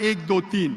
1، 2، 3۔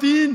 3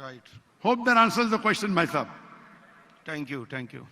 Right. Hope that answers the question, my sahab. Thank you. Thank you.